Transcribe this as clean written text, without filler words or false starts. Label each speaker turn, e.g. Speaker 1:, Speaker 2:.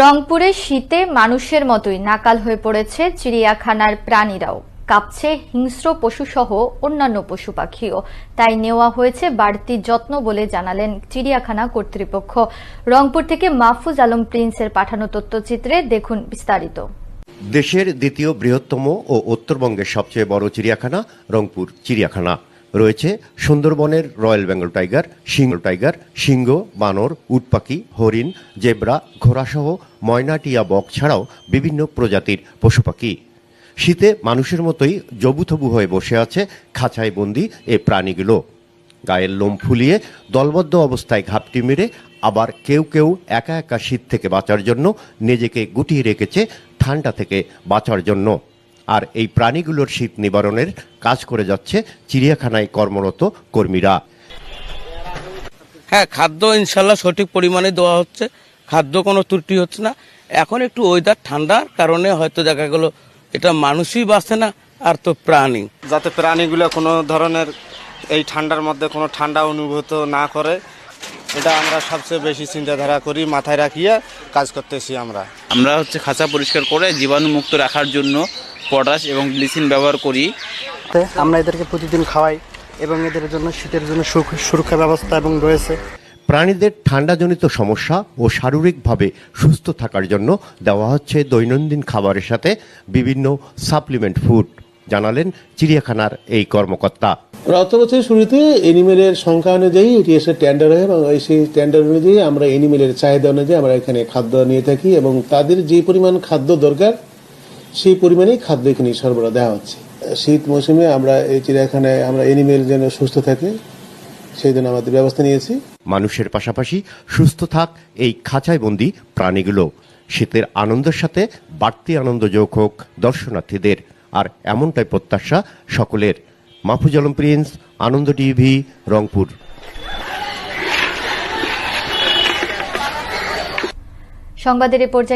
Speaker 1: রংপুরে শীতে মানুষের মতোই নাকাল হয়ে পড়েছে চিড়িয়াখানার প্রাণীরাও। কাঁপছে হিংস্র পশুসহ অন্যান্য পশু পাখিও। তাই নেওয়া হয়েছে বাড়তি যত্ন বলে জানালেন চিড়িয়াখানা কর্তৃপক্ষ। রংপুর থেকে মাহফুজ আলম প্রিন্সের পাঠানো তথ্যচিত্রে দেখুন বিস্তারিত।
Speaker 2: দেশের দ্বিতীয় বৃহত্তম ও উত্তরবঙ্গের সবচেয়ে বড় চিড়িয়াখানা রংপুর চিড়িয়াখানা। রয়েছে সুন্দরবনের রয়্যাল বেঙ্গল টাইগার, সিংহ, বানর, উটপাখি, হরিণ, জেব্রা, ঘোড়াসহ ময়না, টিয়া, বক ছাড়াও বিভিন্ন প্রজাতির পশু পাখি। শীতে মানুষের মতোই জবুথবু হয়ে বসে আছে খাঁচায় বন্দি এই প্রাণীগুলো। গায়ের লোম ফুলিয়ে দলবদ্ধ অবস্থায় ঘাপটি মেরে, আবার কেউ কেউ একা একা শীত থেকে বাঁচার জন্য নিজেকে গুটিয়ে রেখেছে ঠান্ডা থেকে বাঁচার জন্য। আর এই প্রাণীগুলোর শীত নিবারণের কাজ করে যাচ্ছে চিড়িয়াখানায় কর্মরত কর্মীরা।
Speaker 3: হ্যাঁ, খাদ্য ইনশাল্লাহ সঠিক পরিমাণে দেওয়া হচ্ছে, খাদ্য কোনো ত্রুটি হচ্ছে না। এখন একটু ওয়েদার ঠান্ডার কারণে হয়তো দেখা গেল এটা মানুষই বাঁচে না, আর তো প্রাণী,
Speaker 4: যাতে প্রাণীগুলো কোনো ধরনের এই ঠান্ডার মধ্যে কোনো ঠান্ডা অনুভূত না করে, এটা আমরা সবচেয়ে বেশি চিন্তাধারা করি, মাথায় রাখিয়ে কাজ করতেছি। আমরা
Speaker 5: খাঁচা পরিষ্কার করে জীবাণুমুক্ত রাখার জন্য পটাশ এবং ব্লিচিং ব্যবহার করি।
Speaker 6: আমরা এদেরকে প্রতিদিন খাওয়াই এবং এদের জন্য শীতের জন্য সুরক্ষা ব্যবস্থা এবং রয়েছে।
Speaker 2: প্রাণীদের ঠান্ডাজনিত সমস্যা ও শারীরিকভাবে সুস্থ থাকার জন্য দেওয়া হচ্ছে দৈনন্দিন খাবারের সাথে বিভিন্ন সাপ্লিমেন্ট ফুড, জানালেন চিড়িয়াখানার এই কর্মকর্তা।
Speaker 7: গত বছরের শুরুতে এনিমেলের সংখ্যা অনুযায়ী এটি এসে টেন্ডার হয় এবং সেই টেন্ডার অনুযায়ী আমরা এনিমেলের চাহিদা অনুযায়ী আমরা এখানে খাদ্য নিয়ে থাকি এবং তাদের যে পরিমাণ খাদ্য দরকার সেই পরিমাণেই খাদ্য এখানে সরবরাহ দেওয়া হচ্ছে। শীত মৌসুমে আমরা এই চিড়িয়াখানায় আমরা এনিমেল যেন সুস্থ থাকে সেই জন্য আমাদের ব্যবস্থা নিয়েছি।
Speaker 2: মানুষের পাশাপাশি সুস্থ থাক এই খাঁচায় বন্দি প্রাণীগুলো। শীতের আনন্দের সাথে বাড়তি আনন্দ যোগ হোক দর্শনার্থীদের, আর এমনটাই প্রত্যাশা সকলের। মাহফুজ আলম প্রিন্স, আনন্দ টিভি, রংপুর।
Speaker 1: সংবাদের এ পর্যায়ে